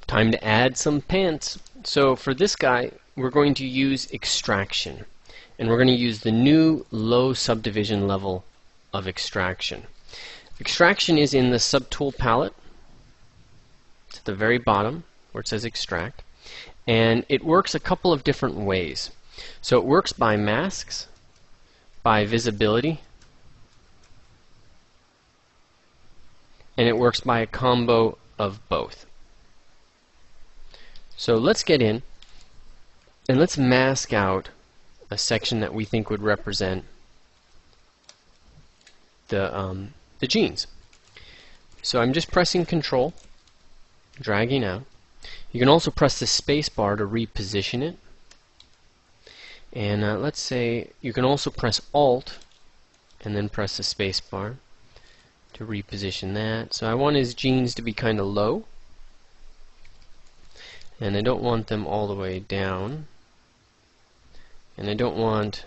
Time to add some pants. So for this guy, we're going to use extraction. And we're going to use the new low subdivision level of extraction. Extraction is in the subtool palette. It's at the very bottom where it says extract. And it works a couple of different ways. So it works by masks, by visibility, and it works by a combo of both. So let's get in and let's mask out a section that we think would represent the jeans. So I'm just pressing Control, dragging out. You can also press the space bar to reposition it. And let's say you can also press Alt and then press the space bar to reposition that. So I want his jeans to be kind of low, and I don't want them all the way down, and I don't want,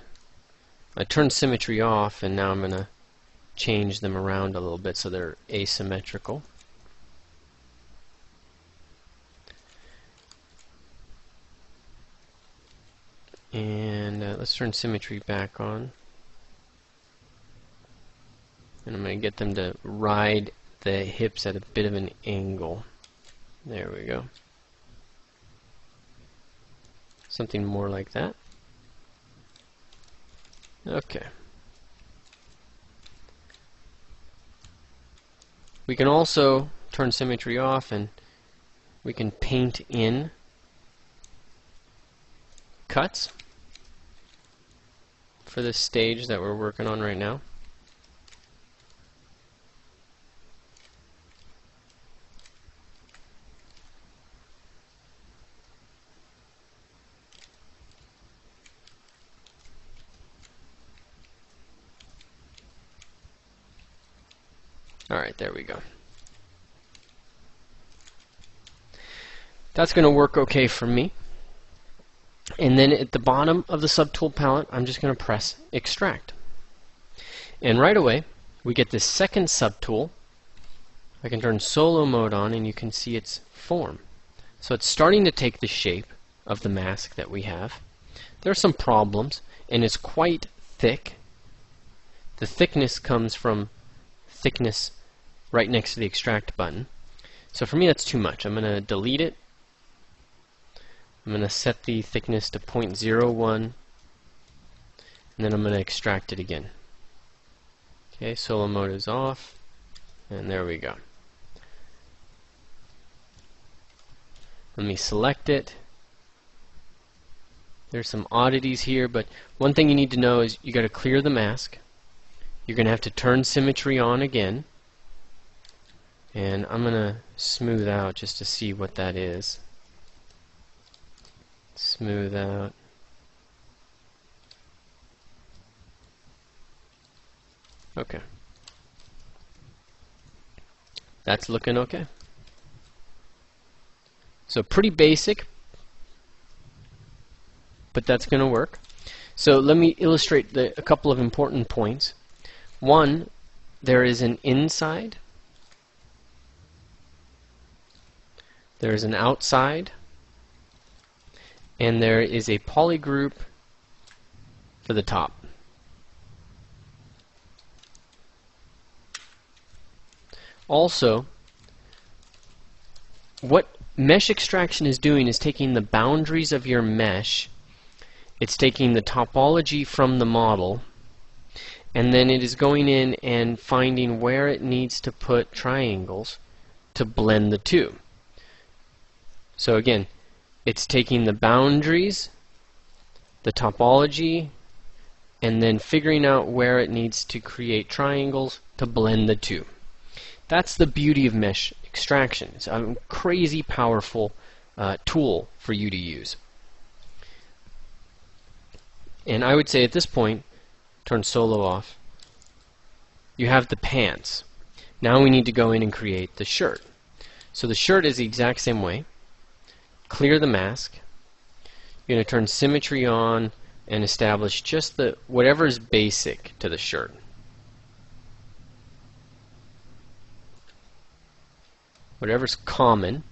I turned symmetry off, and now I'm going to change them around a little bit so they're asymmetrical. And let's turn symmetry back on. And I'm going to get them to ride the hips at a bit of an angle. There we go. Something more like that. Okay. We can also turn symmetry off and we can paint in cuts for this stage that we're working on right now. Alright, there we go. That's going to work okay for me. And then at the bottom of the subtool palette, I'm just going to press Extract. And right away, we get this second subtool. I can turn solo mode on and you can see its form. So it's starting to take the shape of the mask that we have. There are some problems, and it's quite thick. The thickness comes from thickness right next to the Extract button. So for me, that's too much. I'm going to delete it. I'm going to set the thickness to 0.01, and then I'm going to extract it again. Okay, solo mode is off, and there we go. Let me select it. There's some oddities here, but one thing you need to know is you got to clear the mask. You're going to have to turn symmetry on again, and I'm going to smooth out just to see what that is. Smooth out. Okay. That's looking okay. So pretty basic, but that's going to work. So let me illustrate a couple of important points. One, there is an inside, there is an outside, and there is a polygroup for the top. Also, what mesh extraction is doing is taking the boundaries of your mesh, it's taking the topology from the model, and then it is going in and finding where it needs to put triangles to blend the two. So again, it's taking the boundaries, the topology, and then figuring out where it needs to create triangles to blend the two. That's the beauty of mesh extraction. It's a crazy powerful tool for you to use. And I would say at this point, turn solo off, you have the pants. Now we need to go in and create the shirt. So the shirt is the exact same way. Clear the mask. You're going to turn symmetry on and establish just the whatever is basic to the shirt. Whatever's common.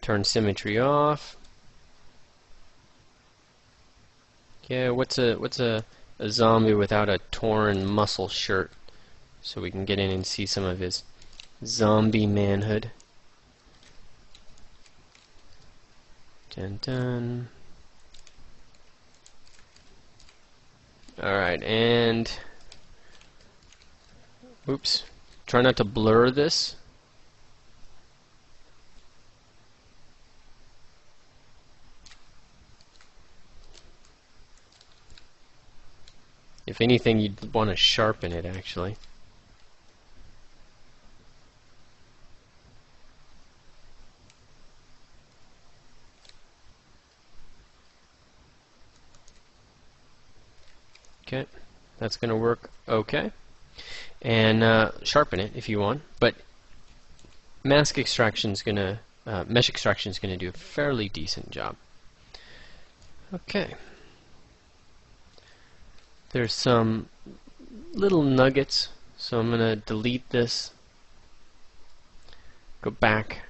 Turn symmetry off. Yeah, what's a zombie without a torn muscle shirt? So we can get in and see some of his zombie manhood. Dun dun. Alright, and oops. Try not to blur this. If anything, you'd want to sharpen it, actually. Okay, that's going to work okay. And sharpen it if you want, but mask extraction is going to, mesh extraction is going to do a fairly decent job. Okay. There's some little nuggets, so I'm going to delete this, go back,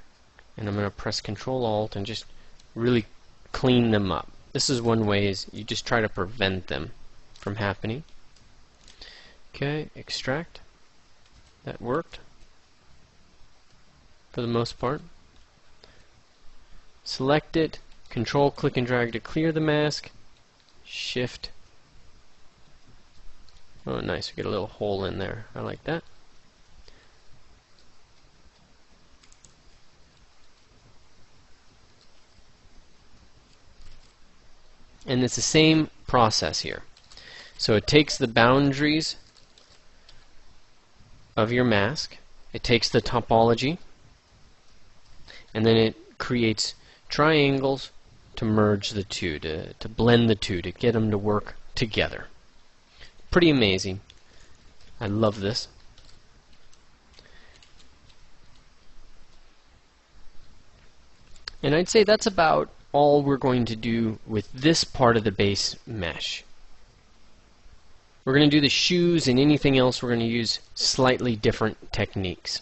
and I'm going to press Control-Alt and just really clean them up. This is one way, is you just try to prevent them from happening. Okay, extract. That worked for the most part. Select it, Control, click and drag to clear the mask, Shift. Oh, nice, we get a little hole in there. I like that. And it's the same process here. So it takes the boundaries of your mask, it takes the topology, and then it creates triangles to merge the two, to blend the two, to get them to work together. Pretty amazing. I love this. And I'd say that's about all we're going to do with this part of the base mesh. We're going to do the shoes, and anything else we're going to use slightly different techniques.